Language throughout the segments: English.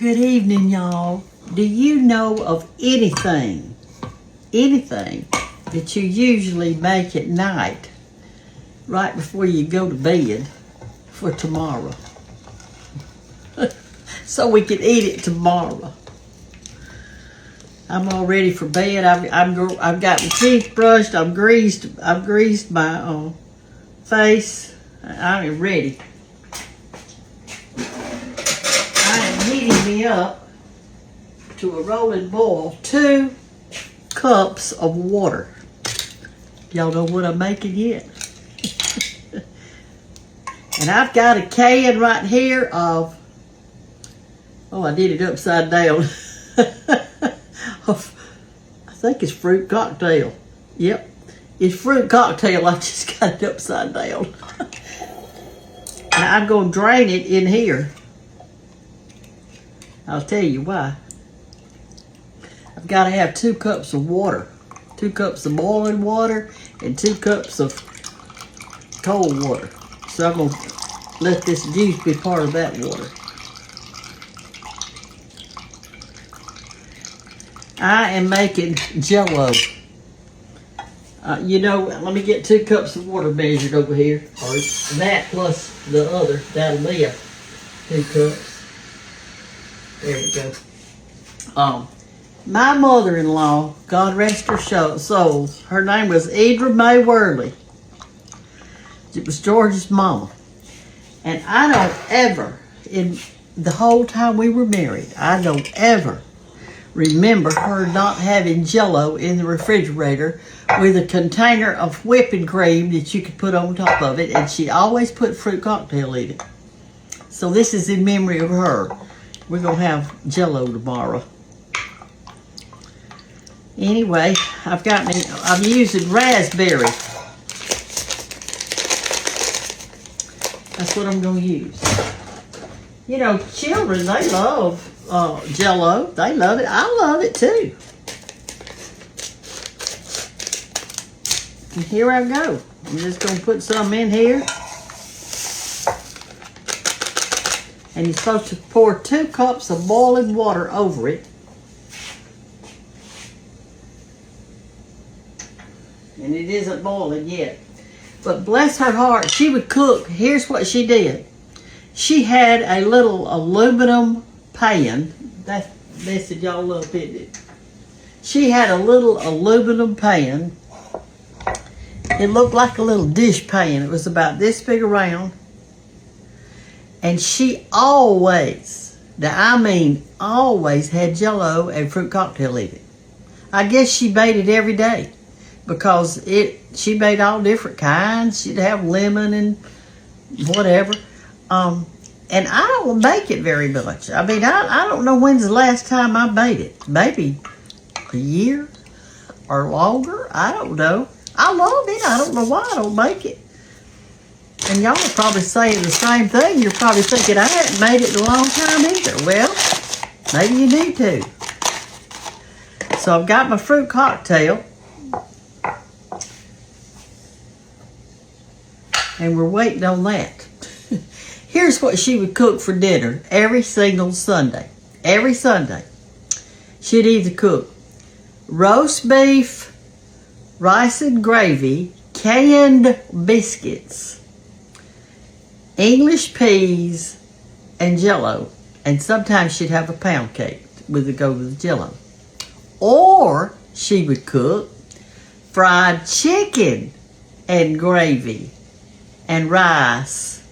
Good evening, y'all. Do you know of anything that you usually make at night, right before you go to bed for tomorrow? So we can eat it tomorrow. I'm all ready for bed. I've got my teeth brushed. I've greased my face. I am ready. I am heating me up to a rolling boil 2 cups of water. Y'all know what I'm making yet? And I've got a can right here of, I did it upside down. I think it's fruit cocktail. Yep, it's fruit cocktail. I just got it upside down. And I'm going to drain it in here. I'll tell you why. I've got to have 2 cups of water. 2 cups of boiling water and 2 cups of cold water. So I'm going to let this juice be part of that water. I am making Jell-O. Let me get 2 cups of water measured over here. Or that plus the other. That'll be 2 cups. There we go. My mother-in-law, God rest her soul, her name was Edra Mae Worley. It was George's mama. And I don't ever, in the whole time we were married, I don't ever remember her not having Jell-O in the refrigerator with a container of whipping cream that you could put on top of it, and she always put fruit cocktail in it. So this is in memory of her. We're going to have Jell-O tomorrow. Anyway, I'm using raspberry. That's what I'm going to use. You know, children, they love Jell-O. They love it. I love it too. And here I go. I'm just going to put some in here. And you're supposed to pour 2 cups of boiling water over it. And it isn't boiling yet. But bless her heart, she would cook. Here's what she did. She had a little aluminum pan. That's messing y'all up, isn't it? She had a little aluminum pan. It looked like a little dish pan. It was about this big around. And she always had Jell-O and fruit cocktail in it. I guess she made it every day because she made all different kinds. She'd have lemon and whatever. And I don't make it very much. I mean, I don't know when's the last time I made it. Maybe a year or longer. I don't know. I love it. I don't know why I don't make it. And y'all are probably saying the same thing. You're probably thinking, I haven't made it in a long time either. Well, maybe you need to. So I've got my fruit cocktail. And we're waiting on that. Here's what she would cook for dinner every single Sunday. Every Sunday. She'd either cook roast beef, rice and gravy, canned biscuits, English peas, and Jell-O. And sometimes she'd have a pound cake with Jell-O. Or she would cook fried chicken and gravy and rice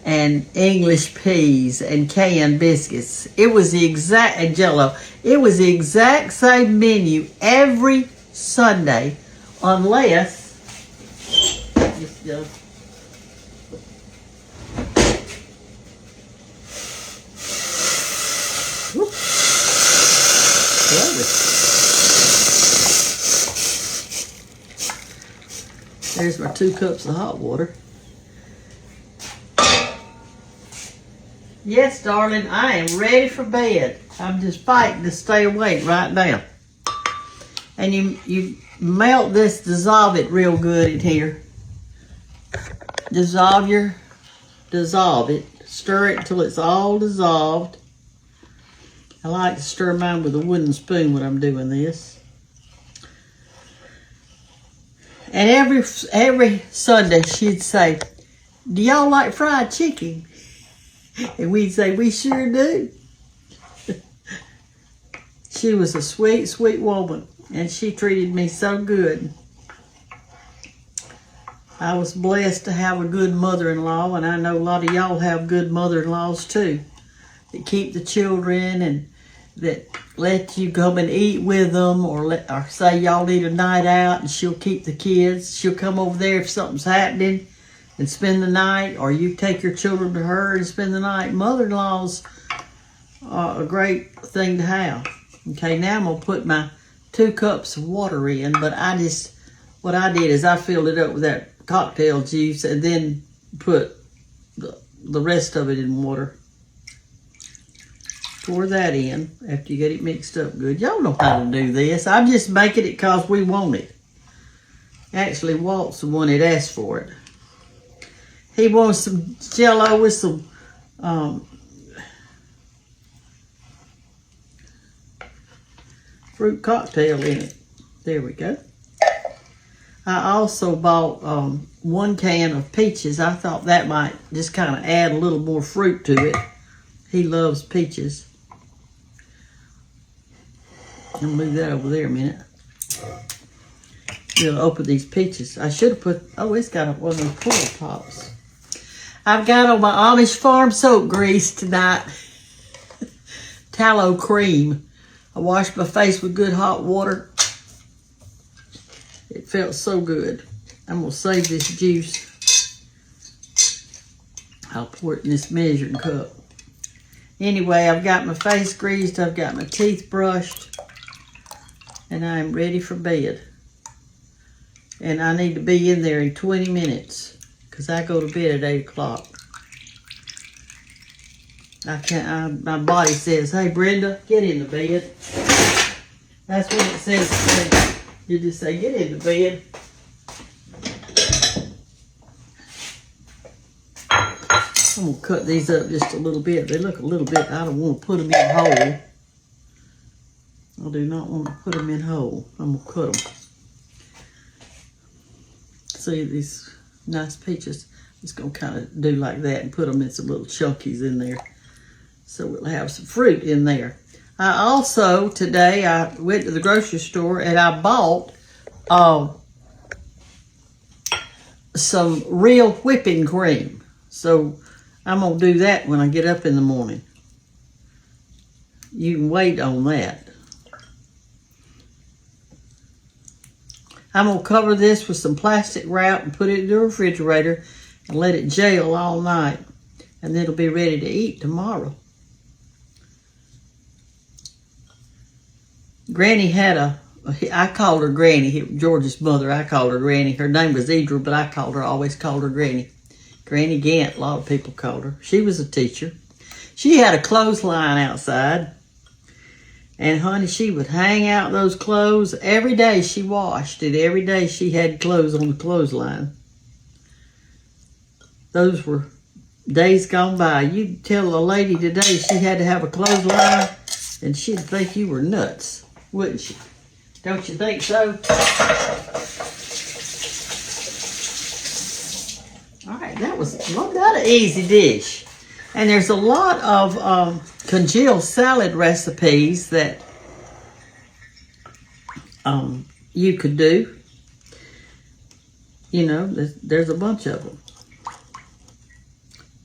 and English peas and canned biscuits. It was the exact, and Jell-O. It was the exact same menu every Sunday, unless, there's my 2 cups of hot water. Yes, darling, I am ready for bed. I'm just fighting to stay awake right now. And you melt this, dissolve it real good in here. Dissolve it, stir it until it's all dissolved. I like to stir mine with a wooden spoon when I'm doing this. And every Sunday she'd say, "Do y'all like fried chicken?" And we'd say, "We sure do." She was a sweet, sweet woman, and she treated me so good. I was blessed to have a good mother-in-law, and I know a lot of y'all have good mother-in-laws too, that keep the children and that let you come and eat with them, or say y'all need a night out and she'll keep the kids. She'll come over there if something's happening and spend the night, or you take your children to her and spend the night. Mother-in-laws are a great thing to have. Okay, now I'm going to put my 2 cups of water in, but what I did is I filled it up with that cocktail juice and then put the rest of it in water. Pour that in after you get it mixed up good. Y'all know how to do this. I'm just making it because we want it. Actually, Walt's the one that asked for it. He wants some Jell-O with some fruit cocktail in it. There we go. I also bought 1 can of peaches. I thought that might just kind of add a little more fruit to it. He loves peaches. I'll move that over there a minute. We'll open these peaches. I should have put, oh, it's got one of those pull tops. I've got on my Amish farm soap grease tonight. Tallow cream. I washed my face with good hot water. It felt so good. I'm going to save this juice. I'll pour it in this measuring cup. Anyway, I've got my face greased. I've got my teeth brushed. And I'm ready for bed. And I need to be in there in 20 minutes. Because I go to bed at 8 o'clock. My body says, "Hey, Brenda, get in the bed." That's what it says to me. You just say, "Get in the bed." I'm going to cut these up just a little bit. They look a little bit, I don't want to put them in whole. I do not want to put them in whole. I'm going to cut them. See these nice peaches? I'm just going to kind of do like that and put them in some little chunkies in there. So we'll have some fruit in there. I also, today, I went to the grocery store and I bought some real whipping cream. So I'm going to do that when I get up in the morning. You can wait on that. I'm going to cover this with some plastic wrap and put it in the refrigerator and let it gel all night. And then it'll be ready to eat tomorrow. Granny had I called her Granny, George's mother, I called her Granny. Her name was Idra, but I always called her Granny. Granny Gantt, a lot of people called her. She was a teacher. She had a clothesline outside. And honey, she would hang out those clothes. Every day she washed it. Every day she had clothes on the clothesline. Those were days gone by. You'd tell a lady today she had to have a clothesline and she'd think you were nuts, wouldn't she? Don't you think so? All right, that was not an easy dish. And there's a lot of congealed salad recipes that you could do. You know, there's a bunch of them.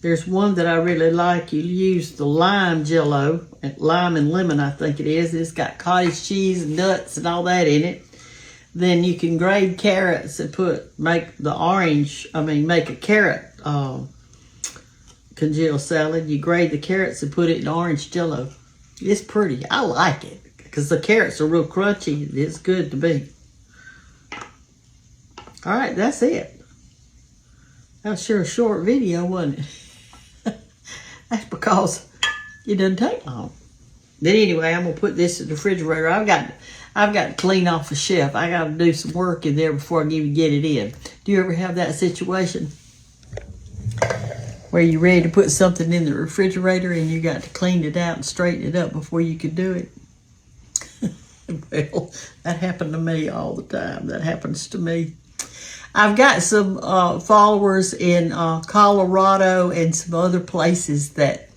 There's one that I really like. You use the lime Jell-O, lime and lemon, I think it is. It's got cottage cheese and nuts and all that in it. Then you can grate carrots and make a carrot congealed salad. You grate the carrots and put it in orange Jell-O. It's pretty. I like it because the carrots are real crunchy. It's good to be. All right, that's it. That was sure a short video, wasn't it? That's because it doesn't take long. But anyway, I'm gonna put this in the refrigerator. I've got to clean off a shelf. I got to do some work in there before I can even get it in. Do you ever have that situation? where you're ready to put something in the refrigerator and you got to clean it out and straighten it up before you could do it. Well, that happened to me all the time. That happens to me. I've got some followers in Colorado and some other places that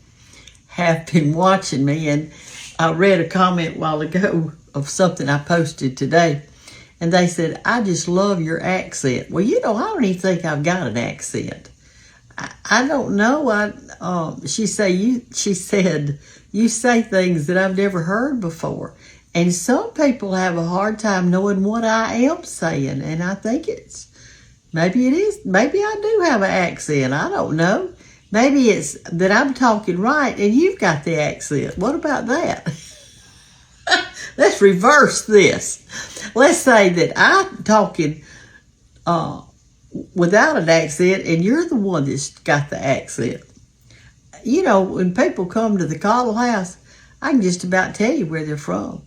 have been watching me, and I read a comment a while ago of something I posted today, and they said, I just love your accent. Well, you know, I don't even think I've got an accent. I don't know. She said, you say things that I've never heard before. And some people have a hard time knowing what I am saying. And I think maybe it is. Maybe I do have an accent. I don't know. Maybe it's that I'm talking right and you've got the accent. What about that? Let's reverse this. Let's say that I'm talking without an accent and you're the one that's got the accent. You know, when people come to the Cottle House, I can just about tell you where they're from.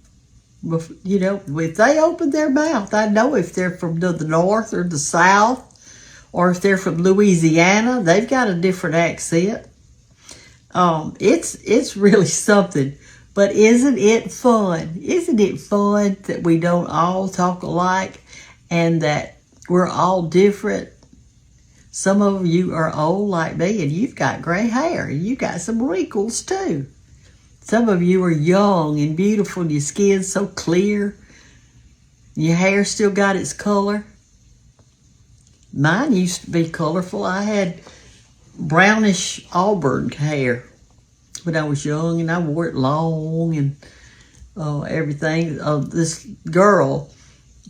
You know, if they open their mouth, I know if they're from the north or the south, or if they're from Louisiana. They've got a different accent. It's really something. But isn't it fun? Isn't it fun that we don't all talk alike and that we're all different? Some of you are old like me and you've got gray hair and you've got some wrinkles too. Some of you are young and beautiful and your skin's so clear. Your hair still got its color. Mine used to be colorful. I had brownish auburn hair when I was young, and I wore it long and everything. This girl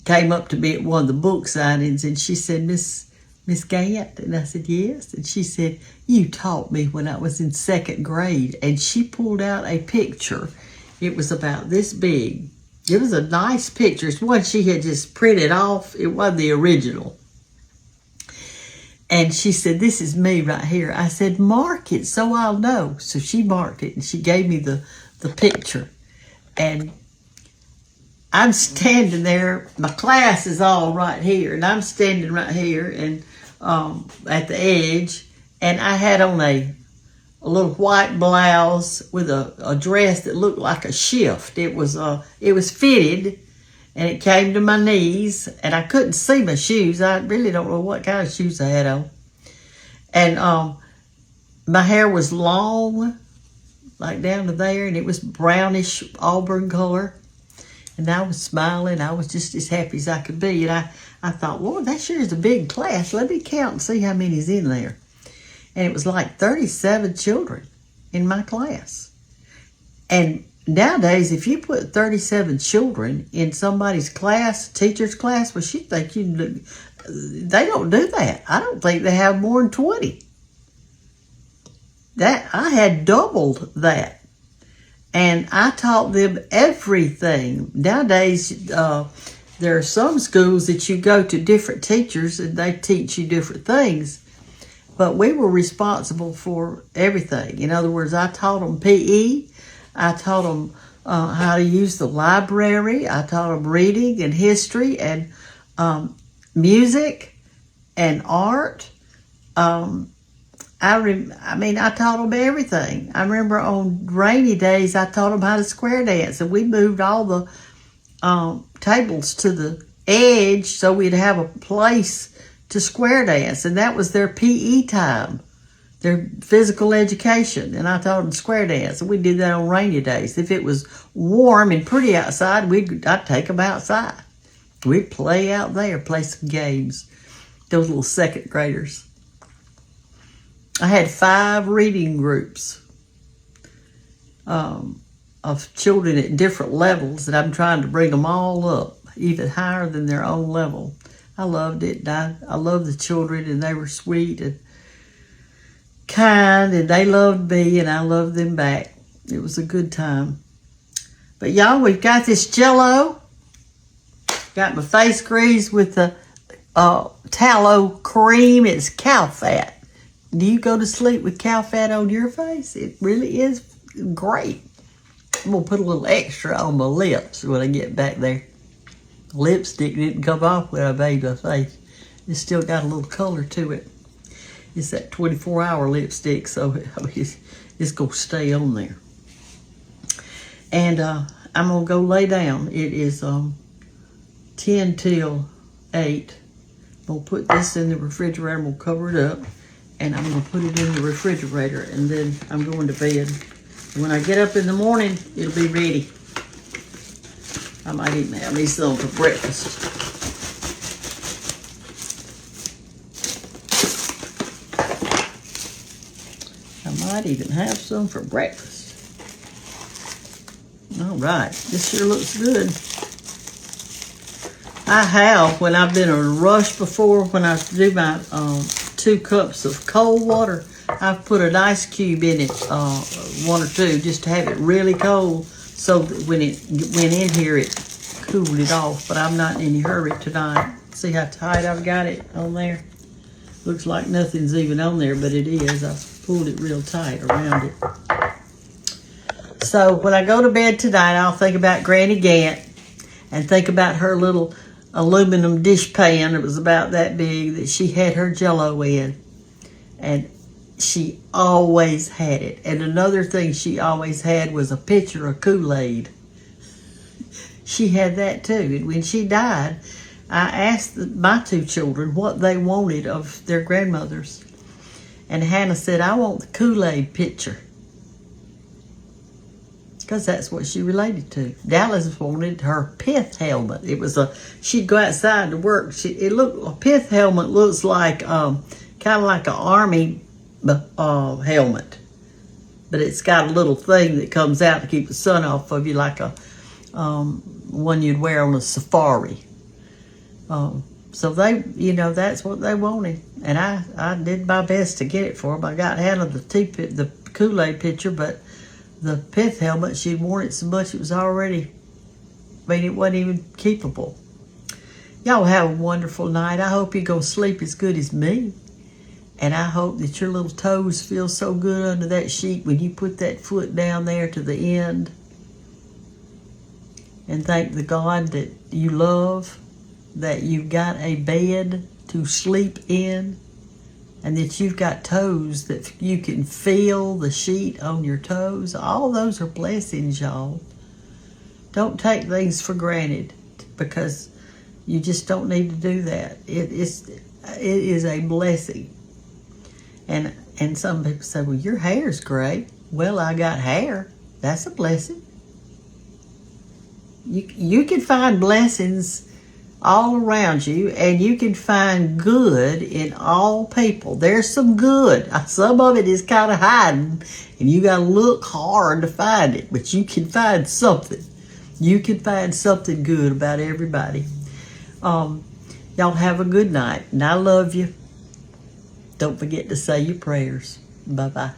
came up to me at one of the book signings and she said, Miss Gantt? And I said, yes. And she said, you taught me when I was in 2nd grade. And she pulled out a picture. It was about this big. It was a nice picture. It's one she had just printed off. It wasn't the original. And she said, this is me right here. I said, mark it so I'll know. So she marked it and she gave me the picture. And I'm standing there. My class is all right here. And I'm standing right here and at the edge. And I had on a little white blouse with a dress that looked like a shift. It was fitted. And it came to my knees, and I couldn't see my shoes. I really don't know what kind of shoes I had on. And my hair was long, like down to there, and it was brownish auburn color. And I was smiling. I was just as happy as I could be. And I thought, Lord, that sure is a big class. Let me count and see how many's in there. And it was like 37 children in my class. And nowadays, if you put 37 children in somebody's class, teacher's class, well, she'd think they don't do that. I don't think they have more than 20. I had doubled that. And I taught them everything. Nowadays, there are some schools that you go to different teachers and they teach you different things. But we were responsible for everything. In other words, I taught them PE. I taught them how to use the library. I taught them reading and history and music and art. I taught them everything. I remember on rainy days, I taught them how to square dance, and we moved all the tables to the edge so we'd have a place to square dance, and that was their PE time. Their physical education, and I taught them square dance, and we did that on rainy days. If it was warm and pretty outside, I'd take them outside. We'd play out there, play some games. Those little 2nd graders. I had 5 reading groups of children at different levels, and I'm trying to bring them all up, even higher than their own level. I loved it. I loved the children, and they were sweet and kind, and they loved me and I loved them back. It was a good time. But y'all, we've got this Jell-O. Got my face greased with the tallow cream. It's cow fat. Do you go to sleep with cow fat on your face? It really is great. I'm gonna put a little extra on my lips when I get back there. Lipstick didn't come off when I made my face. It's still got a little color to it. It's that 24-hour lipstick, so it's going to stay on there. And I'm going to go lay down. It is 10 till 8. I'm going to put this in the refrigerator. I'm going to cover it up. And I'm going to put it in the refrigerator. And then I'm going to bed. When I get up in the morning, it'll be ready. I might even have me some for breakfast. I might even have some for breakfast. All right, this sure looks good. I have, when I've been in a rush before, when I do my 2 cups of cold water, I've put an ice cube in it, 1 or 2, just to have it really cold, so that when it went in here, it cooled it off. But I'm not in any hurry tonight. See how tight I've got it on there? Looks like nothing's even on there, but it is. I pulled it real tight around it. So when I go to bed tonight, I'll think about Granny Gantt and think about her little aluminum dish pan. It was about that big that she had her Jell-O in. And she always had it. And another thing she always had was a pitcher of Kool-Aid. She had that too. And when she died, I asked my 2 children what they wanted of their grandmothers. And Hannah said, I want the Kool-Aid pitcher. Because that's what she related to. Dallas wanted her pith helmet. It was she'd go outside to work. A pith helmet looks like, kind of like an army helmet. But it's got a little thing that comes out to keep the sun off of you, like a one you'd wear on a safari. So they, that's what they wanted. And I did my best to get it for them. I got Hannah the Kool-Aid pitcher, but the pith helmet, she'd worn it so much it was already, it wasn't even keepable. Y'all have a wonderful night. I hope you're going to sleep as good as me. And I hope that your little toes feel so good under that sheet when you put that foot down there to the end. And thank the God that you love, that you've got a bed to sleep in, and that you've got toes that you can feel the sheet on your toes. All those are blessings, y'all. Don't take things for granted, because you just don't need to do that. It is a blessing. And some people say, well, your hair's great. Well, I got hair. That's a blessing. You can find blessings all around you, and you can find good in all people. There's some good. Some of it is kind of hiding, and you got to look hard to find it, but you can find something. You can find something good about everybody. Y'all have a good night, and I love you. Don't forget to say your prayers. Bye-bye.